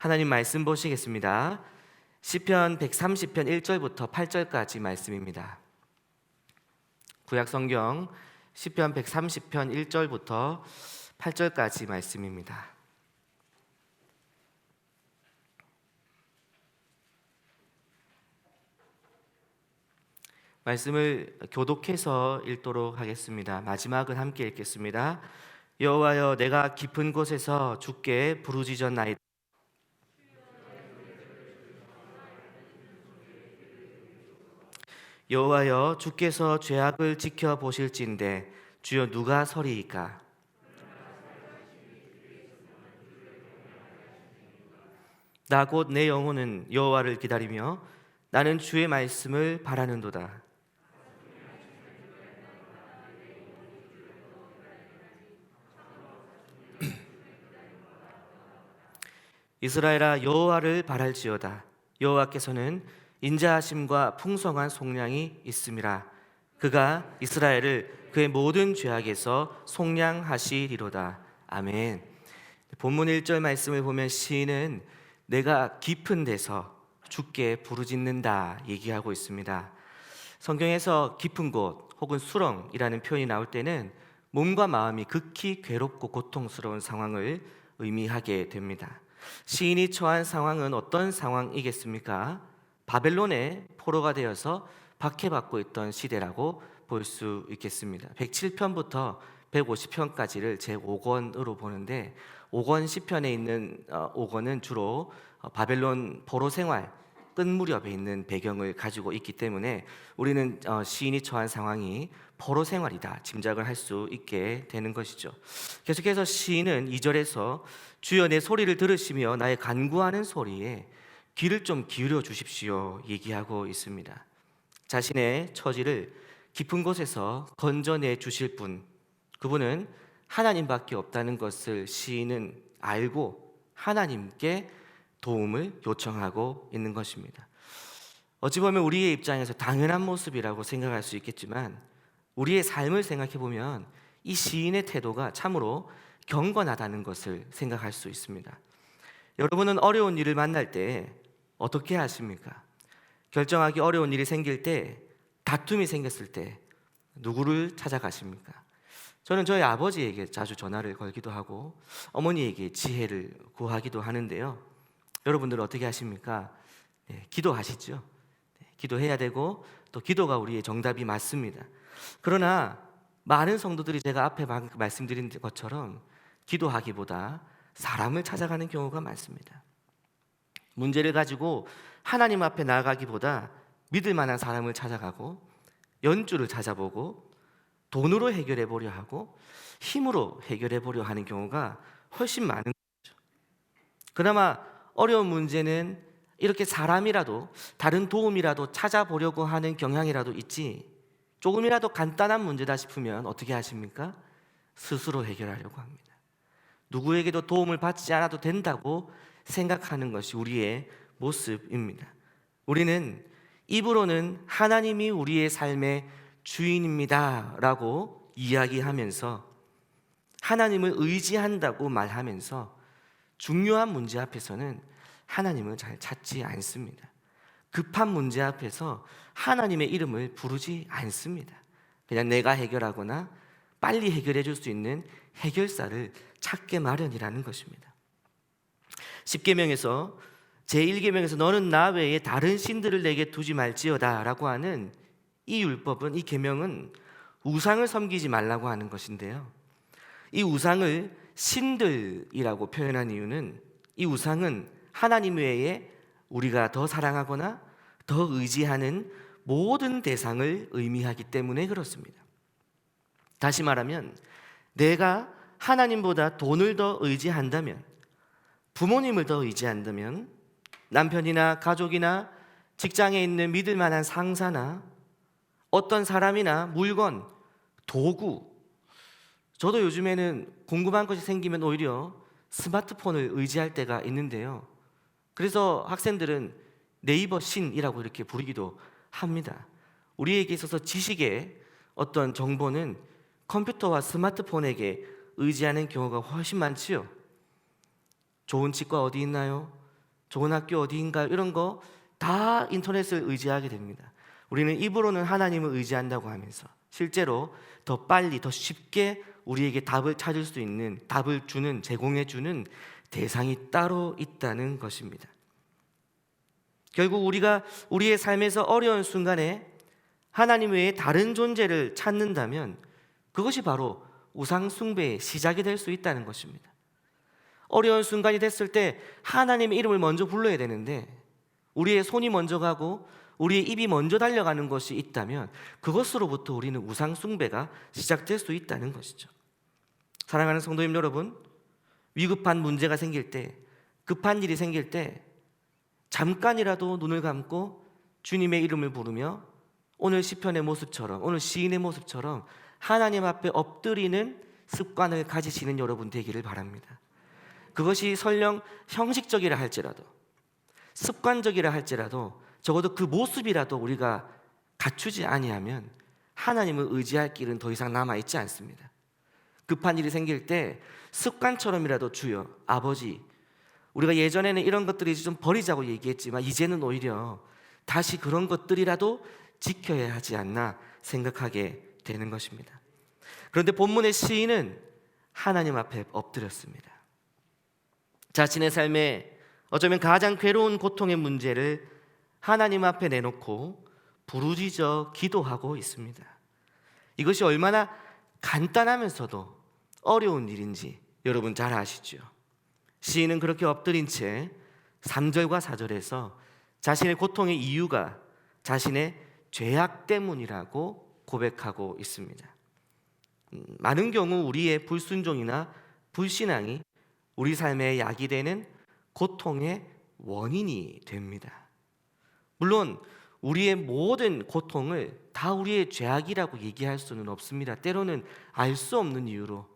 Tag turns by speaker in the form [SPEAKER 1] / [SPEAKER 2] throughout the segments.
[SPEAKER 1] 하나님 말씀 보시겠습니다. 시편 130편 1절부터 8절까지 말씀입니다. 구약 성경 시편 130편 1절부터 8절까지 말씀입니다. 말씀을 교독해서 읽도록 하겠습니다. 마지막은 함께 읽겠습니다. 여호와여, 내가 깊은 곳에서 주께 부르짖었나이다. 여호와여, 주께서 죄악을 지켜보실진대 주여 누가 서리이까? 나 곧 내 영혼은 여호와를 기다리며 나는 주의 말씀을 바라는도다. 이스라엘아, 여호와를 바랄지어다. 여호와께서는 인자하심과 풍성한 속량이 있음이라. 그가 이스라엘을 그의 모든 죄악에서 속량하시리로다. 아멘. 본문 1절 말씀을 보면 시인은 내가 깊은 데서 주께 부르짖는다 얘기하고 있습니다. 성경에서 깊은 곳 혹은 수렁이라는 표현이 나올 때는 몸과 마음이 극히 괴롭고 고통스러운 상황을 의미하게 됩니다. 시인이 처한 상황은 어떤 상황이겠습니까? 바벨론의 포로가 되어서 박해받고 있던 시대라고 볼 수 있겠습니다. 107편부터 150편까지를 제5권으로 보는데 5권 시편에 있는 5권은 주로 바벨론 포로 생활 끝 무렵에 있는 배경을 가지고 있기 때문에 우리는 시인이 처한 상황이 포로 생활이다 짐작을 할 수 있게 되는 것이죠. 계속해서 시인은 2절에서 주여 내 소리를 들으시며 나의 간구하는 소리에 귀를 좀 기울여 주십시오 얘기하고 있습니다. 자신의 처지를 깊은 곳에서 건져내 주실 분, 그분은 하나님밖에 없다는 것을 시인은 알고 하나님께 도움을 요청하고 있는 것입니다. 어찌 보면 우리의 입장에서 당연한 모습이라고 생각할 수 있겠지만 우리의 삶을 생각해 보면 이 시인의 태도가 참으로 경건하다는 것을 생각할 수 있습니다. 여러분은 어려운 일을 만날 때 어떻게 하십니까? 결정하기 어려운 일이 생길 때, 다툼이 생겼을 때 누구를 찾아가십니까? 저는 저희 아버지에게 자주 전화를 걸기도 하고 어머니에게 지혜를 구하기도 하는데요. 여러분들은 어떻게 하십니까? 기도하시죠. 기도해야 되고 또 기도가 우리의 정답이 맞습니다. 그러나 많은 성도들이 제가 앞에 말씀드린 것처럼 기도하기보다 사람을 찾아가는 경우가 많습니다. 문제를 가지고 하나님 앞에 나아가기보다 믿을 만한 사람을 찾아가고 연주를 찾아보고 돈으로 해결해 보려 하고 힘으로 해결해 보려 하는 경우가 훨씬 많은 거죠. 그나마 어려운 문제는 이렇게 사람이라도 다른 도움이라도 찾아보려고 하는 경향이라도 있지, 조금이라도 간단한 문제다 싶으면 어떻게 하십니까? 스스로 해결하려고 합니다. 누구에게도 도움을 받지 않아도 된다고 생각하는 것이 우리의 모습입니다. 우리는 입으로는 하나님이 우리의 삶의 주인입니다 라고 이야기하면서 하나님을 의지한다고 말하면서 중요한 문제 앞에서는 하나님을 잘 찾지 않습니다. 급한 문제 앞에서 하나님의 이름을 부르지 않습니다. 그냥 내가 해결하거나 빨리 해결해 줄 수 있는 해결사를 찾게 마련이라는 것입니다. 10계명에서 제1계명에서 너는 나 외에 다른 신들을 내게 두지 말지어다 라고 하는 이 율법은, 이 계명은 우상을 섬기지 말라고 하는 것인데요, 이 우상을 신들이라고 표현한 이유는 이 우상은 하나님 외에 우리가 더 사랑하거나 더 의지하는 모든 대상을 의미하기 때문에 그렇습니다. 다시 말하면 내가 하나님보다 돈을 더 의지한다면, 부모님을 더 의지한다면, 남편이나 가족이나 직장에 있는 믿을 만한 상사나 어떤 사람이나 물건, 도구, 저도 요즘에는 궁금한 것이 생기면 오히려 스마트폰을 의지할 때가 있는데요, 그래서 학생들은 네이버 신이라고 이렇게 부르기도 합니다. 우리에게 있어서 지식의 어떤 정보는 컴퓨터와 스마트폰에게 의지하는 경우가 훨씬 많지요. 좋은 치과 어디 있나요? 좋은 학교 어디인가 이런 거 다 인터넷을 의지하게 됩니다. 우리는 입으로는 하나님을 의지한다고 하면서 실제로 더 빨리 더 쉽게 우리에게 답을 찾을 수 있는, 답을 제공해 주는 대상이 따로 있다는 것입니다. 결국 우리가 우리의 삶에서 어려운 순간에 하나님 외에 다른 존재를 찾는다면 그것이 바로 우상 숭배의 시작이 될 수 있다는 것입니다. 어려운 순간이 됐을 때 하나님의 이름을 먼저 불러야 되는데 우리의 손이 먼저 가고 우리의 입이 먼저 달려가는 것이 있다면 그것으로부터 우리는 우상 숭배가 시작될 수 있다는 것이죠. 사랑하는 성도님 여러분, 위급한 문제가 생길 때, 급한 일이 생길 때 잠깐이라도 눈을 감고 주님의 이름을 부르며 오늘 시편의 모습처럼, 오늘 시인의 모습처럼 하나님 앞에 엎드리는 습관을 가지시는 여러분 되기를 바랍니다. 그것이 설령 형식적이라 할지라도, 습관적이라 할지라도 적어도 그 모습이라도 우리가 갖추지 아니하면 하나님을 의지할 길은 더 이상 남아있지 않습니다. 급한 일이 생길 때 습관처럼이라도 주여, 아버지, 우리가 예전에는 이런 것들이 좀 버리자고 얘기했지만 이제는 오히려 다시 그런 것들이라도 지켜야 하지 않나 생각하게 되는 것입니다. 그런데 본문의 시인은 하나님 앞에 엎드렸습니다. 자신의 삶에 어쩌면 가장 괴로운 고통의 문제를 하나님 앞에 내놓고 부르짖어 기도하고 있습니다. 이것이 얼마나 간단하면서도 어려운 일인지 여러분 잘 아시죠? 시인은 그렇게 엎드린 채 3절과 4절에서 자신의 고통의 이유가 자신의 죄악 때문이라고 고백하고 있습니다. 많은 경우 우리의 불순종이나 불신앙이 우리 삶에 약이 되는 고통의 원인이 됩니다. 물론 우리의 모든 고통을 다 우리의 죄악이라고 얘기할 수는 없습니다. 때로는 알 수 없는 이유로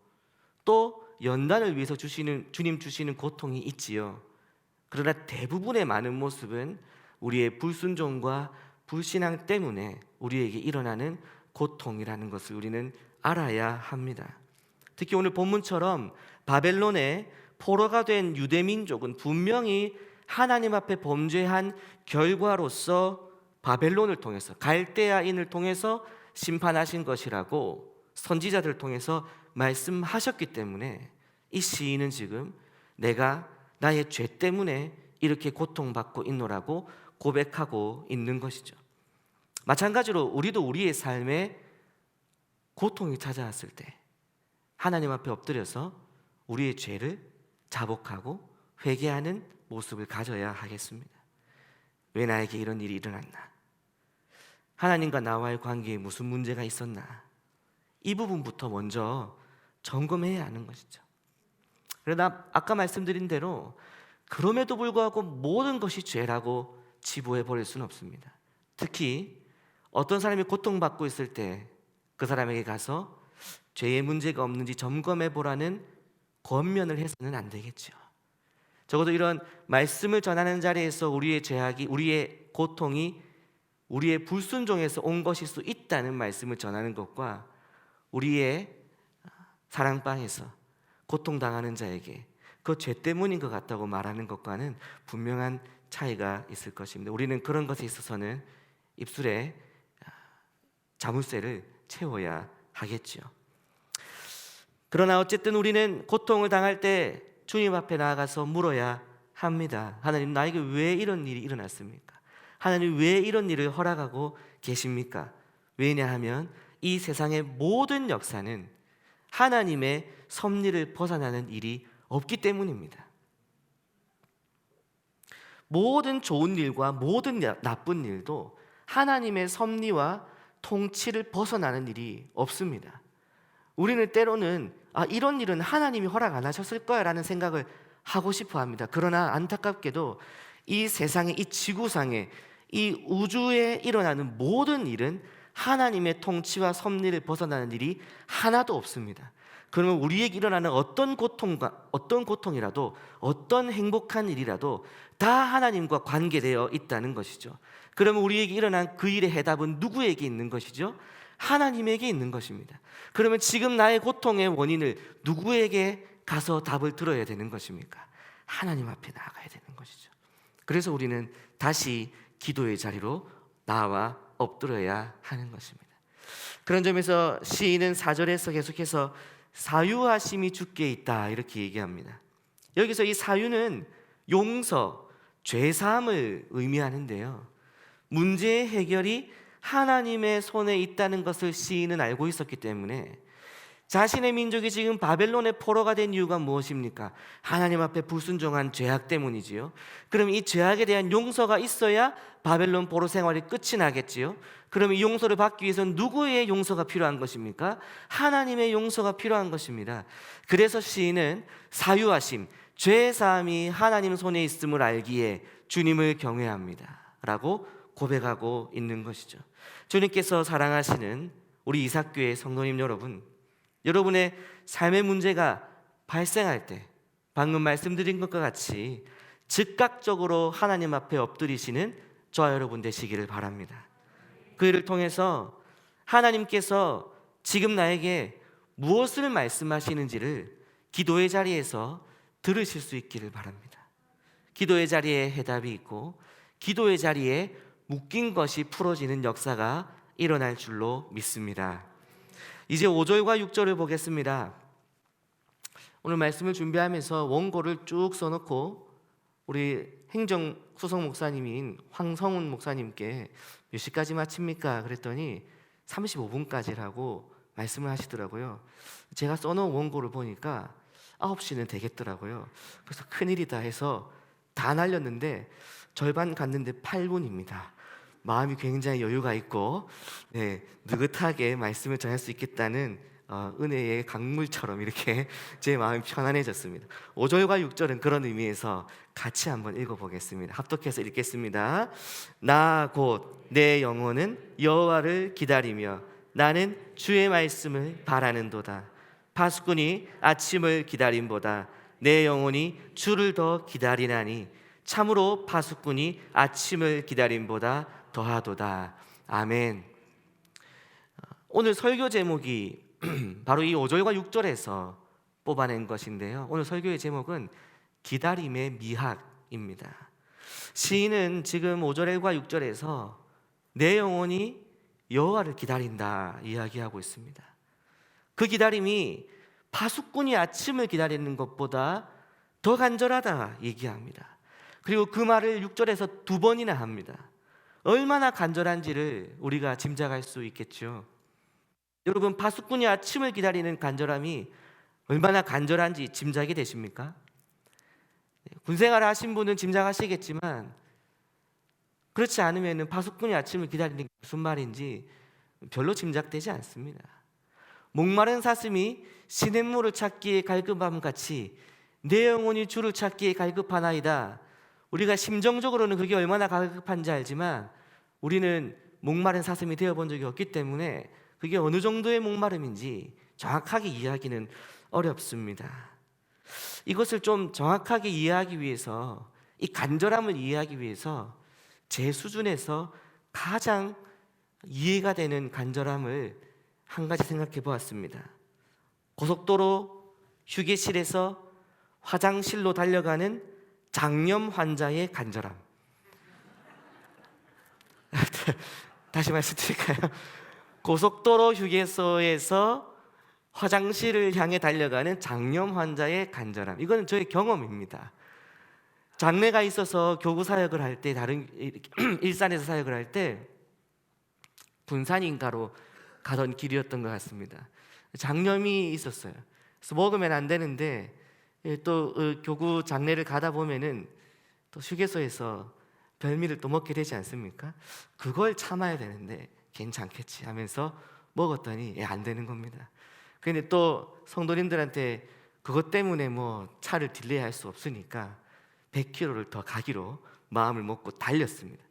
[SPEAKER 1] 또 연단을 위해서 주님 주시는 고통이 있지요. 그러나 대부분의 많은 모습은 우리의 불순종과 불신앙 때문에 우리에게 일어나는 고통이라는 것을 우리는 알아야 합니다. 특히 오늘 본문처럼 바벨론의 포로가 된 유대민족은 분명히 하나님 앞에 범죄한 결과로서 바벨론을 통해서, 갈대아인을 통해서 심판하신 것이라고 선지자들을 통해서 말씀하셨기 때문에 이 시인은 지금 내가 나의 죄 때문에 이렇게 고통받고 있노라고 고백하고 있는 것이죠. 마찬가지로 우리도 우리의 삶에 고통이 찾아왔을 때 하나님 앞에 엎드려서 우리의 죄를 자복하고 회개하는 모습을 가져야 하겠습니다. 왜 나에게 이런 일이 일어났나? 하나님과 나와의 관계에 무슨 문제가 있었나? 이 부분부터 먼저 점검해야 하는 것이죠. 그러나 아까 말씀드린 대로 그럼에도 불구하고 모든 것이 죄라고 치부해 버릴 수는 없습니다. 특히 어떤 사람이 고통받고 있을 때 그 사람에게 가서 죄의 문제가 없는지 점검해 보라는 권면을 해서는 안 되겠죠. 적어도 이런 말씀을 전하는 자리에서 우리의 죄악이, 우리의 고통이 우리의 불순종에서 온 것일 수 있다는 말씀을 전하는 것과 우리의 사랑방에서 고통당하는 자에게 그 죄 때문인 것 같다고 말하는 것과는 분명한 차이가 있을 것입니다. 우리는 그런 것에 있어서는 입술에 자물쇠를 채워야 하겠죠. 그러나 어쨌든 우리는 고통을 당할 때 주님 앞에 나아가서 물어야 합니다. 하나님, 나에게 왜 이런 일이 일어났습니까? 하나님, 왜 이런 일을 허락하고 계십니까? 왜냐하면 이 세상의 모든 역사는 하나님의 섭리를 벗어나는 일이 없기 때문입니다. 모든 좋은 일과 모든 나쁜 일도 하나님의 섭리와 통치를 벗어나는 일이 없습니다. 우리는 때로는 이런 일은 하나님이 허락 안 하셨을 거야 라는 생각을 하고 싶어 합니다. 그러나 안타깝게도 이 세상에, 이 지구상에, 이 우주에 일어나는 모든 일은 하나님의 통치와 섭리를 벗어나는 일이 하나도 없습니다. 그러면 우리에게 일어나는 어떤 고통이라도, 어떤 행복한 일이라도 다 하나님과 관계되어 있다는 것이죠. 그러면 우리에게 일어난 그 일의 해답은 누구에게 있는 것이죠? 하나님에게 있는 것입니다. 그러면 지금 나의 고통의 원인을 누구에게 가서 답을 들어야 되는 것입니까? 하나님 앞에 나아가야 되는 것이죠. 그래서 우리는 다시 기도의 자리로 나와 엎드려야 하는 것입니다. 그런 점에서 시인은 4절에서 계속해서 사유하심이 주께 있다 이렇게 얘기합니다. 여기서 이 사유는 용서, 죄사함을 의미하는데요, 문제의 해결이 하나님의 손에 있다는 것을 시인은 알고 있었기 때문에 자신의 민족이 지금 바벨론의 포로가 된 이유가 무엇입니까? 하나님 앞에 불순종한 죄악 때문이지요. 그럼 이 죄악에 대한 용서가 있어야 바벨론 포로 생활이 끝이 나겠지요. 그럼 이 용서를 받기 위해서는 누구의 용서가 필요한 것입니까? 하나님의 용서가 필요한 것입니다. 그래서 시인은 사유하심, 죄사함이 하나님 손에 있음을 알기에 주님을 경외합니다 라고 고백하고 있는 것이죠. 주님께서 사랑하시는 우리 이삭교회 성도님 여러분, 여러분의 삶의 문제가 발생할 때 방금 말씀드린 것과 같이 즉각적으로 하나님 앞에 엎드리시는 저와 여러분 되시기를 바랍니다. 그 일을 통해서 하나님께서 지금 나에게 무엇을 말씀하시는지를 기도의 자리에서 들으실 수 있기를 바랍니다. 기도의 자리에 해답이 있고 기도의 자리에 묶인 것이 풀어지는 역사가 일어날 줄로 믿습니다. 이제 5절과 6절을 보겠습니다. 오늘 말씀을 준비하면서 원고를 쭉 써놓고 우리 행정 수석 목사님인 황성훈 목사님께 몇 시까지 마칩니까? 그랬더니 35분까지라고 말씀을 하시더라고요. 제가 써놓은 원고를 보니까 9시는 되겠더라고요. 그래서 큰일이다 해서 다 날렸는데 절반 갔는데 8분입니다. 마음이 굉장히 여유가 있고 느긋하게 말씀을 전할 수 있겠다는 은혜의 강물처럼 이렇게 제 마음이 편안해졌습니다. 5절과 6절은 그런 의미에서 같이 한번 읽어보겠습니다. 합독해서 읽겠습니다. 나 곧 내 영혼은 여호와를 기다리며 나는 주의 말씀을 바라는도다. 파수꾼이 아침을 기다림보다 내 영혼이 주를 더 기다리나니 참으로 파수꾼이 아침을 기다림보다 더하도다. 아멘. 오늘 설교 제목이 바로 이 5절과 6절에서 뽑아낸 것인데요, 오늘 설교의 제목은 기다림의 미학입니다. 시인은 지금 5절과 6절에서 내 영혼이 여호와를 기다린다 이야기하고 있습니다. 그 기다림이 파수꾼이 아침을 기다리는 것보다 더 간절하다 얘기합니다. 그리고 그 말을 6절에서 2번이나 합니다. 얼마나 간절한지를 우리가 짐작할 수 있겠죠. 여러분, 파수꾼이 아침을 기다리는 간절함이 얼마나 간절한지 짐작이 되십니까? 군생활을 하신 분은 짐작하시겠지만 그렇지 않으면 파수꾼이 아침을 기다리는 게 무슨 말인지 별로 짐작되지 않습니다. 목마른 사슴이 시냇물을 찾기에 갈급함같이 내 영혼이 주를 찾기에 갈급하나이다. 우리가 심정적으로는 그게 얼마나 갈급한지 알지만 우리는 목마른 사슴이 되어본 적이 없기 때문에 그게 어느 정도의 목마름인지 정확하게 이해하기는 어렵습니다. 이것을 좀 정확하게 이해하기 위해서, 이 간절함을 이해하기 위해서 제 수준에서 가장 이해가 되는 간절함을 한 가지 생각해 보았습니다. 고속도로 휴게실에서 화장실로 달려가는 장염 환자의 간절함. 다시 말씀드릴까요? 고속도로 휴게소에서 화장실을 향해 달려가는 장염 환자의 간절함. 이건 저의 경험입니다. 장례가 있어서 교구 사역을 할 때, 다른 일산에서 사역을 할 때 분산인가로 가던 길이었던 것 같습니다. 장염이 있었어요. 그래서 먹으면 안 되는데 또 교구 장례를 가다 보면은 또 휴게소에서 별미를 또 먹게 되지 않습니까? 그걸 참아야 되는데 괜찮겠지 하면서 먹었더니 안 되는 겁니다. 근데 또 성도님들한테 그것 때문에 뭐 차를 딜레이할 수 없으니까 100km를 더 가기로 마음을 먹고 달렸습니다.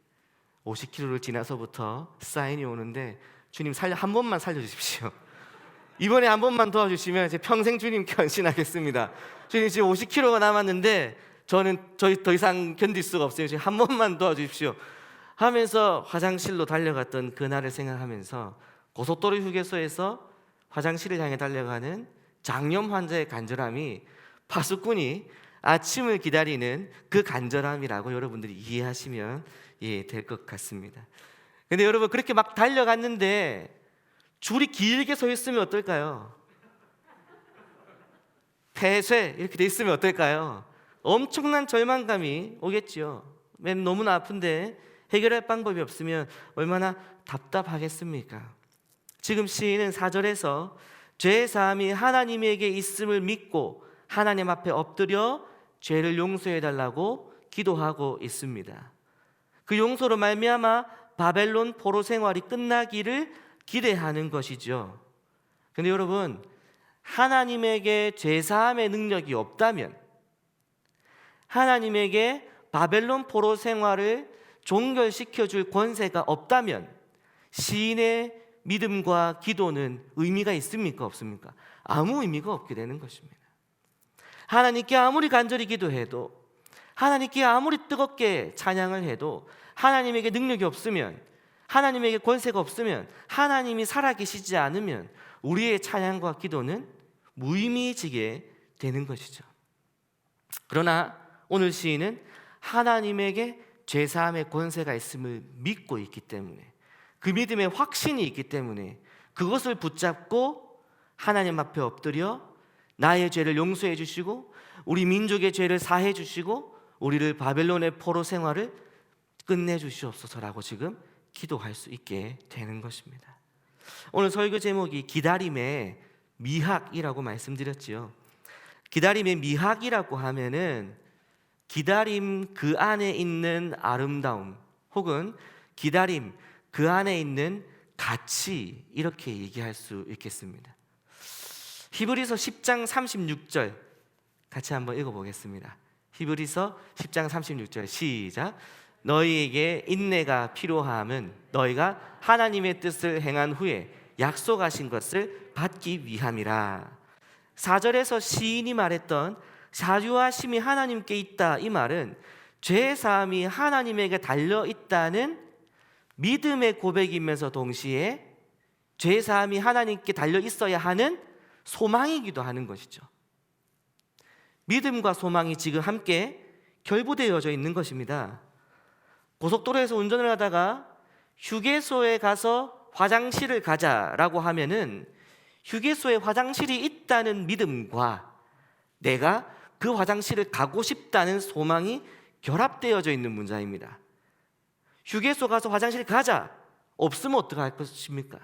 [SPEAKER 1] 50km를 지나서부터 사인이 오는데 주님 한 번만 살려주십시오. 이번에 한 번만 도와주시면 제 평생 주님께 헌신하겠습니다. 주님 지금 50km가 남았는데 저는 더 이상 견딜 수가 없어요. 지금 한 번만 도와주십시오 하면서 화장실로 달려갔던 그날을 생각하면서 고속도로 휴게소에서 화장실을 향해 달려가는 장염 환자의 간절함이 파수꾼이 아침을 기다리는 그 간절함이라고 여러분들이 이해하시면 될 것 같습니다. 근데 여러분, 그렇게 막 달려갔는데 줄이 길게 서 있으면 어떨까요? 폐쇄 이렇게 돼 있으면 어떨까요? 엄청난 절망감이 오겠지요. 맨 너무나 아픈데 해결할 방법이 없으면 얼마나 답답하겠습니까? 지금 시인은 4절에서 죄 사함이 하나님에게 있음을 믿고 하나님 앞에 엎드려 죄를 용서해 달라고 기도하고 있습니다. 그 용서로 말미암아 바벨론 포로 생활이 끝나기를 기대하는 것이죠. 근데 여러분, 하나님에게 죄 사함의 능력이 없다면, 하나님에게 바벨론 포로 생활을 종결시켜 줄 권세가 없다면 시인의 믿음과 기도는 의미가 있습니까? 없습니까? 아무 의미가 없게 되는 것입니다. 하나님께 아무리 간절히 기도해도, 하나님께 아무리 뜨겁게 찬양을 해도 하나님에게 능력이 없으면, 하나님에게 권세가 없으면, 하나님이 살아계시지 않으면 우리의 찬양과 기도는 무의미해지게 되는 것이죠. 그러나 오늘 시인은 하나님에게 죄사함의 권세가 있음을 믿고 있기 때문에, 그 믿음에 확신이 있기 때문에 그것을 붙잡고 하나님 앞에 엎드려 나의 죄를 용서해 주시고 우리 민족의 죄를 사해 주시고 우리를 바벨론의 포로 생활을 끝내 주시옵소서라고 지금 기도할 수 있게 되는 것입니다. 오늘 설교 제목이 기다림의 미학이라고 말씀드렸지요. 기다림의 미학이라고 하면은 기다림 그 안에 있는 아름다움, 혹은 기다림 그 안에 있는 가치, 이렇게 얘기할 수 있겠습니다. 히브리서 10장 36절 같이 한번 읽어보겠습니다. 히브리서 10장 36절 시작. 너희에게 인내가 필요함은 너희가 하나님의 뜻을 행한 후에 약속하신 것을 받기 위함이라. 4절에서 시인이 말했던 자유하심이 하나님께 있다, 이 말은 죄사함이 하나님에게 달려있다는 믿음의 고백이면서 동시에 죄사함이 하나님께 달려있어야 하는 소망이기도 하는 것이죠. 믿음과 소망이 지금 함께 결부되어져 있는 것입니다. 고속도로에서 운전을 하다가 휴게소에 가서 화장실을 가자라고 하면은 휴게소에 화장실이 있다는 믿음과 내가 그 화장실을 가고 싶다는 소망이 결합되어져 있는 문장입니다. 휴게소 가서 화장실 가자, 없으면 어떡할 것입니까?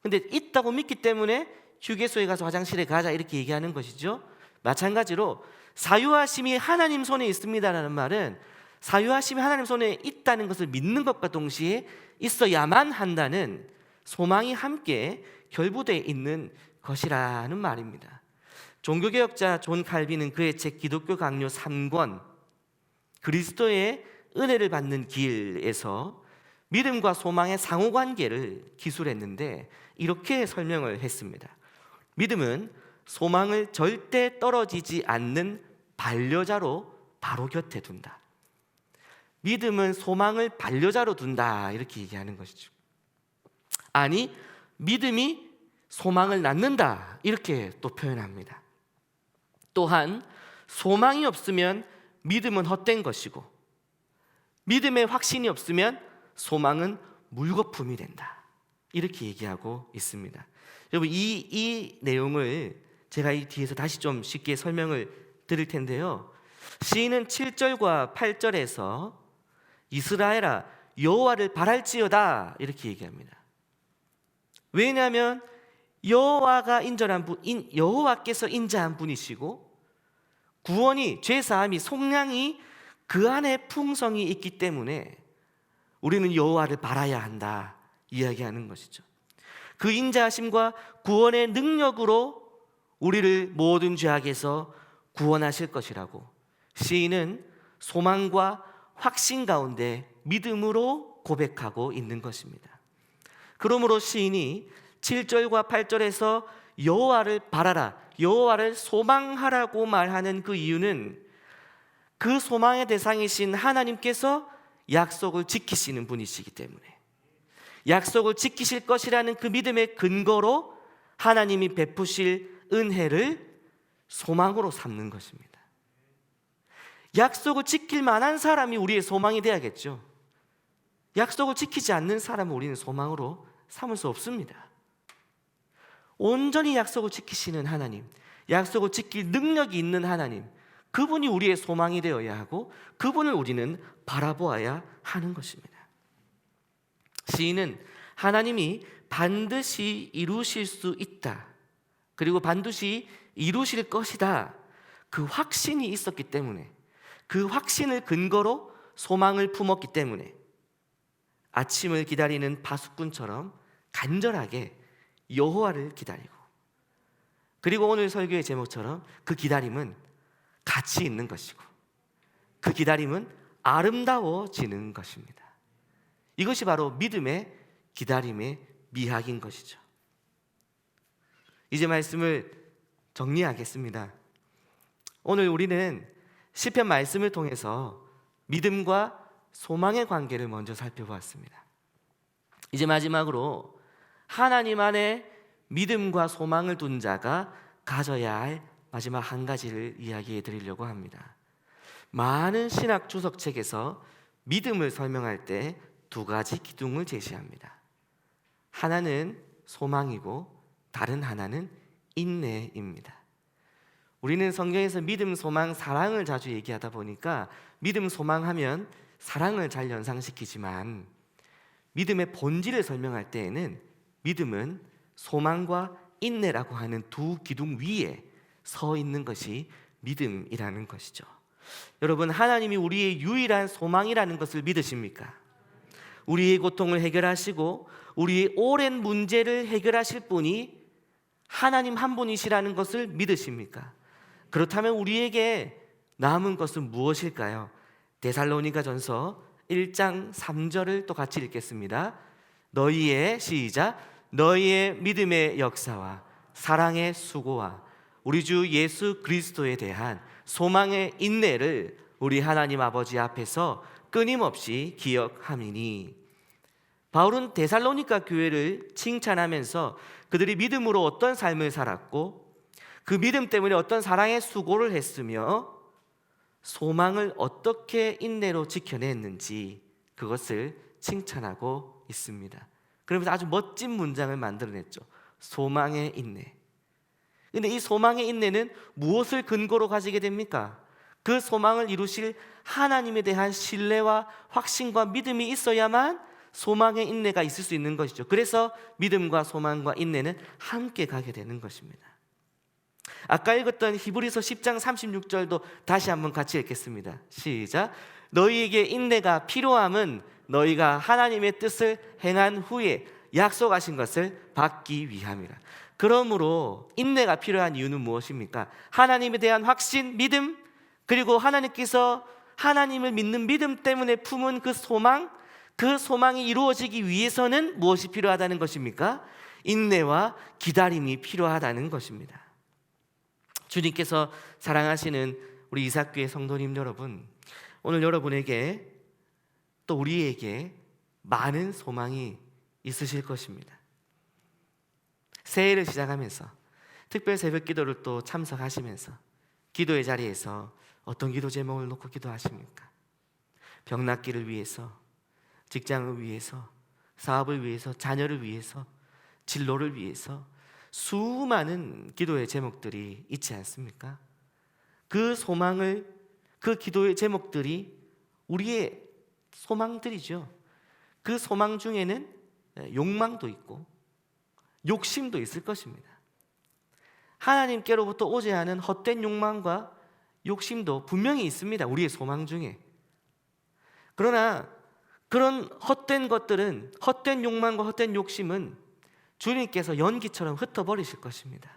[SPEAKER 1] 근데 있다고 믿기 때문에 휴게소에 가서 화장실에 가자, 이렇게 얘기하는 것이죠. 마찬가지로 사유하심이 하나님 손에 있습니다라는 말은 사유하심이 하나님 손에 있다는 것을 믿는 것과 동시에 있어야만 한다는 소망이 함께 결부되어 있는 것이라는 말입니다. 종교개혁자 존 칼빈은 그의 책 기독교 강요 3권 그리스도의 은혜를 받는 길에서 믿음과 소망의 상호관계를 기술했는데 이렇게 설명을 했습니다. 믿음은 소망을 절대 떨어지지 않는 반려자로 바로 곁에 둔다. 믿음은 소망을 반려자로 둔다, 이렇게 얘기하는 것이죠. 아니, 믿음이 소망을 낳는다, 이렇게 또 표현합니다. 또한 소망이 없으면 믿음은 헛된 것이고 믿음의 확신이 없으면 소망은 물거품이 된다, 이렇게 얘기하고 있습니다. 여러분, 이 내용을 제가 이 뒤에서 다시 좀 쉽게 설명을 드릴 텐데요. 시인은 7절과 8절에서 이스라엘아 여호와를 바랄지어다, 이렇게 얘기합니다. 왜냐하면 여호와께서 인자한 분이시고 구원이, 죄사함이, 속량이 그 안에 풍성이 있기 때문에 우리는 여호와를 바라야 한다, 이야기하는 것이죠. 그 인자하심과 구원의 능력으로 우리를 모든 죄악에서 구원하실 것이라고 시인은 소망과 확신 가운데 믿음으로 고백하고 있는 것입니다. 그러므로 시인이 7절과 8절에서 여호와를 바라라, 여호와를 소망하라고 말하는 그 이유는 그 소망의 대상이신 하나님께서 약속을 지키시는 분이시기 때문에, 약속을 지키실 것이라는 그 믿음의 근거로 하나님이 베푸실 은혜를 소망으로 삼는 것입니다. 약속을 지킬 만한 사람이 우리의 소망이 돼야겠죠. 약속을 지키지 않는 사람은 우리는 소망으로 삼을 수 없습니다. 온전히 약속을 지키시는 하나님, 약속을 지킬 능력이 있는 하나님, 그분이 우리의 소망이 되어야 하고 그분을 우리는 바라보아야 하는 것입니다. 시인은 하나님이 반드시 이루실 수 있다, 그리고 반드시 이루실 것이다, 그 확신이 있었기 때문에, 그 확신을 근거로 소망을 품었기 때문에 아침을 기다리는 파수꾼처럼 간절하게 여호와를 기다리고, 그리고 오늘 설교의 제목처럼 그 기다림은 가치 있는 것이고 그 기다림은 아름다워지는 것입니다. 이것이 바로 믿음의 기다림의 미학인 것이죠. 이제 말씀을 정리하겠습니다. 오늘 우리는 시편 말씀을 통해서 믿음과 소망의 관계를 먼저 살펴보았습니다. 이제 마지막으로 하나님 안에 믿음과 소망을 둔 자가 가져야 할 마지막 한 가지를 이야기해 드리려고 합니다. 많은 신학 주석책에서 믿음을 설명할 때 두 가지 기둥을 제시합니다. 하나는 소망이고 다른 하나는 인내입니다. 우리는 성경에서 믿음, 소망, 사랑을 자주 얘기하다 보니까 믿음, 소망하면 사랑을 잘 연상시키지만 믿음의 본질을 설명할 때에는 믿음은 소망과 인내라고 하는 두 기둥 위에 서 있는 것이 믿음이라는 것이죠. 여러분, 하나님이 우리의 유일한 소망이라는 것을 믿으십니까? 우리의 고통을 해결하시고 우리의 오랜 문제를 해결하실 분이 하나님 한 분이시라는 것을 믿으십니까? 그렇다면 우리에게 남은 것은 무엇일까요? 데살로니가전서 1장 3절을 또 같이 읽겠습니다. 너희의 시작, 너희의 믿음의 역사와 사랑의 수고와 우리 주 예수 그리스도에 대한 소망의 인내를 우리 하나님 아버지 앞에서 끊임없이 기억함이니. 바울은 데살로니가 교회를 칭찬하면서 그들이 믿음으로 어떤 삶을 살았고 그 믿음 때문에 어떤 사랑의 수고를 했으며 소망을 어떻게 인내로 지켜냈는지 그것을 칭찬하고 있습니다. 그러면서 아주 멋진 문장을 만들어냈죠. 소망의 인내. 근데 이 소망의 인내는 무엇을 근거로 가지게 됩니까? 그 소망을 이루실 하나님에 대한 신뢰와 확신과 믿음이 있어야만 소망의 인내가 있을 수 있는 것이죠. 그래서 믿음과 소망과 인내는 함께 가게 되는 것입니다. 아까 읽었던 히브리서 10장 36절도 다시 한번 같이 읽겠습니다. 시작. 너희에게 인내가 필요함은 너희가 하나님의 뜻을 행한 후에 약속하신 것을 받기 위함이라. 그러므로 인내가 필요한 이유는 무엇입니까? 하나님에 대한 확신, 믿음, 그리고 하나님께서 하나님을 믿는 믿음 때문에 품은 그 소망, 그 소망이 이루어지기 위해서는 무엇이 필요하다는 것입니까? 인내와 기다림이 필요하다는 것입니다. 주님께서 사랑하시는 우리 이삭교회 성도님 여러분, 오늘 여러분에게 또 우리에게 많은 소망이 있으실 것입니다. 새해를 시작하면서 특별 새벽 기도를 또 참석하시면서 기도의 자리에서 어떤 기도 제목을 놓고 기도하십니까? 병 낫기를 위해서, 직장을 위해서, 사업을 위해서, 자녀를 위해서, 진로를 위해서 수많은 기도의 제목들이 있지 않습니까? 그 소망을, 그 기도의 제목들이 우리의 소망들이죠. 그 소망 중에는 욕망도 있고 욕심도 있을 것입니다. 하나님께로부터 오지 않은 헛된 욕망과 욕심도 분명히 있습니다. 우리의 소망 중에. 그러나 그런 헛된 것들은, 헛된 욕망과 헛된 욕심은 주님께서 연기처럼 흩어버리실 것입니다.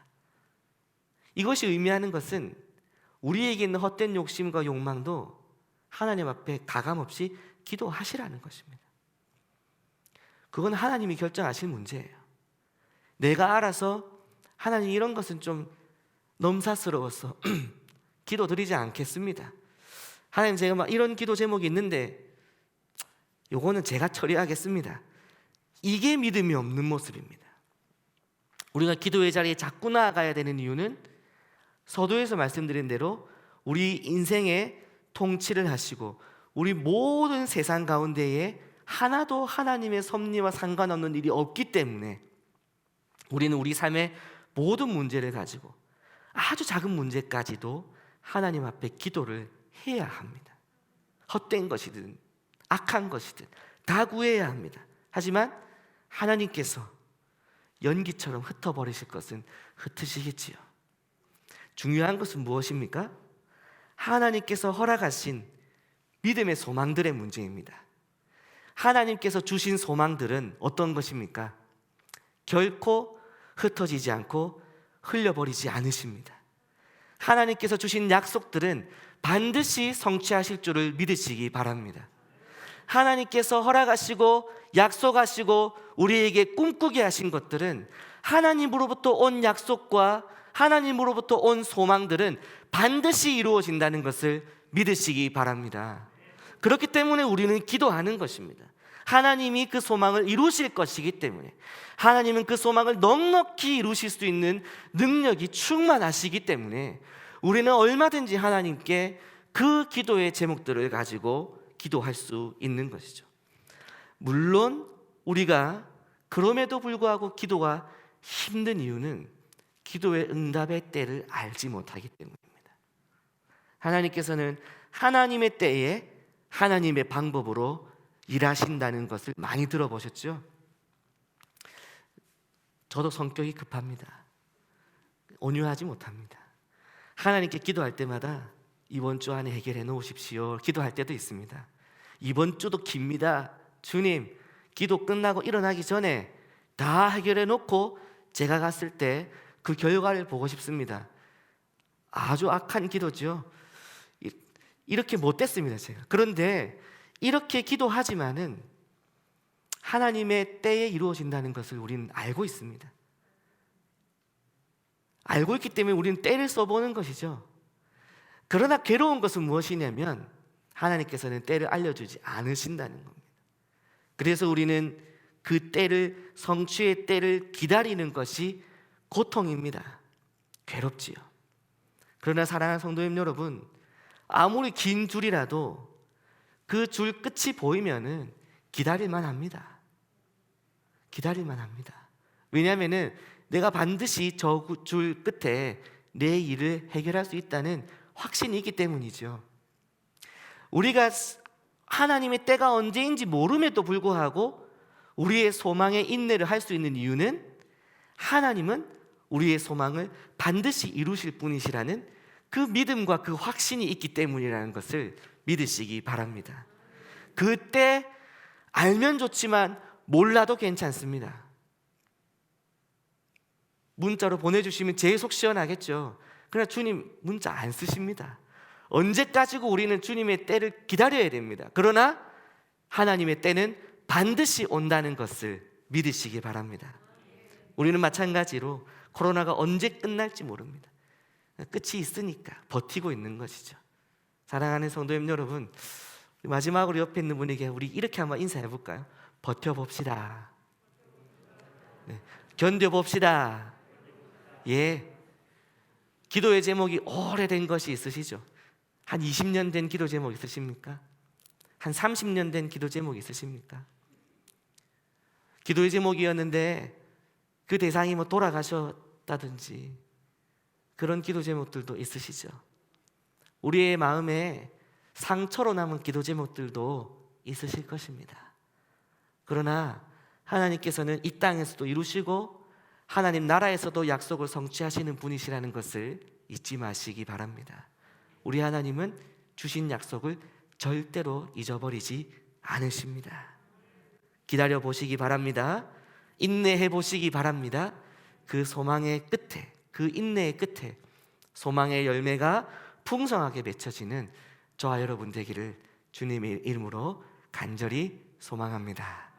[SPEAKER 1] 이것이 의미하는 것은 우리에게 있는 헛된 욕심과 욕망도 하나님 앞에 가감없이 기도하시라는 것입니다. 그건 하나님이 결정하실 문제예요. 내가 알아서 하나님 이런 것은 좀 넘사스러워서 기도드리지 않겠습니다. 하나님 제가 막 이런 기도 제목이 있는데 요거는 제가 처리하겠습니다. 이게 믿음이 없는 모습입니다. 우리가 기도의 자리에 자꾸 나아가야 되는 이유는 서두에서 말씀드린 대로 우리 인생의 통치를 하시고 우리 모든 세상 가운데에 하나도 하나님의 섭리와 상관없는 일이 없기 때문에 우리는 우리 삶의 모든 문제를 가지고 아주 작은 문제까지도 하나님 앞에 기도를 해야 합니다. 헛된 것이든 악한 것이든 다 구해야 합니다. 하지만 하나님께서 연기처럼 흩어버리실 것은 흩으시겠지요. 중요한 것은 무엇입니까? 하나님께서 허락하신 믿음의 소망들의 문제입니다. 하나님께서 주신 소망들은 어떤 것입니까? 결코 흩어지지 않고 흘려버리지 않으십니다. 하나님께서 주신 약속들은 반드시 성취하실 줄을 믿으시기 바랍니다. 하나님께서 허락하시고 약속하시고 우리에게 꿈꾸게 하신 것들은 하나님으로부터 온 약속과 하나님으로부터 온 소망들은 반드시 이루어진다는 것을 믿으시기 바랍니다. 그렇기 때문에 우리는 기도하는 것입니다. 하나님이 그 소망을 이루실 것이기 때문에, 하나님은 그 소망을 넉넉히 이루실 수 있는 능력이 충만하시기 때문에 우리는 얼마든지 하나님께 그 기도의 제목들을 가지고 기도할 수 있는 것이죠. 물론 우리가 그럼에도 불구하고 기도가 힘든 이유는 기도의 응답의 때를 알지 못하기 때문입니다. 하나님께서는 하나님의 때에 하나님의 방법으로 일하신다는 것을 많이 들어보셨죠? 저도 성격이 급합니다. 온유하지 못합니다. 하나님께 기도할 때마다 이번 주 안에 해결해 놓으십시오 기도할 때도 있습니다. 이번 주도 깁니다. 주님, 기도 끝나고 일어나기 전에 다 해결해 놓고 제가 갔을 때 그 결과를 보고 싶습니다. 아주 악한 기도죠. 이렇게 못됐습니다, 제가. 그런데 이렇게 기도하지만은 하나님의 때에 이루어진다는 것을 우리는 알고 있습니다. 알고 있기 때문에 우리는 때를 써보는 것이죠. 그러나 괴로운 것은 무엇이냐면 하나님께서는 때를 알려주지 않으신다는 겁니다. 그래서 우리는 그 때를, 성취의 때를 기다리는 것이 고통입니다. 괴롭지요. 그러나 사랑하는 성도님 여러분, 아무리 긴 줄이라도 그 줄 끝이 보이면은 기다릴만 합니다. 기다릴만 합니다. 왜냐하면은 내가 반드시 저 줄 끝에 내 일을 해결할 수 있다는 확신이 있기 때문이죠. 우리가 하나님의 때가 언제인지 모름에도 불구하고 우리의 소망에 인내를 할 수 있는 이유는 하나님은 우리의 소망을 반드시 이루실 분이시라는 그 믿음과 그 확신이 있기 때문이라는 것을 믿으시기 바랍니다. 그때 알면 좋지만 몰라도 괜찮습니다. 문자로 보내주시면 제일 속 시원하겠죠. 그러나 주님 문자 안 쓰십니다. 언제까지고 우리는 주님의 때를 기다려야 됩니다. 그러나 하나님의 때는 반드시 온다는 것을 믿으시기 바랍니다. 우리는 마찬가지로 코로나가 언제 끝날지 모릅니다. 끝이 있으니까 버티고 있는 것이죠. 사랑하는 성도님 여러분, 마지막으로 옆에 있는 분에게 우리 이렇게 한번 인사해 볼까요? 버텨봅시다. 네. 견뎌봅시다. 예. 기도의 제목이 오래된 것이 있으시죠? 한 20년 된 기도 제목 있으십니까? 한 30년 된 기도 제목 있으십니까? 기도의 제목이었는데 그 대상이 뭐 돌아가셨다든지 그런 기도 제목들도 있으시죠? 우리의 마음에 상처로 남은 기도 제목들도 있으실 것입니다. 그러나 하나님께서는 이 땅에서도 이루시고 하나님 나라에서도 약속을 성취하시는 분이시라는 것을 잊지 마시기 바랍니다. 우리 하나님은 주신 약속을 절대로 잊어버리지 않으십니다. 기다려 보시기 바랍니다. 인내해 보시기 바랍니다. 그 소망의 끝에, 그 인내의 끝에 소망의 열매가 풍성하게 맺혀지는 저와 여러분 되기를 주님의 이름으로 간절히 소망합니다.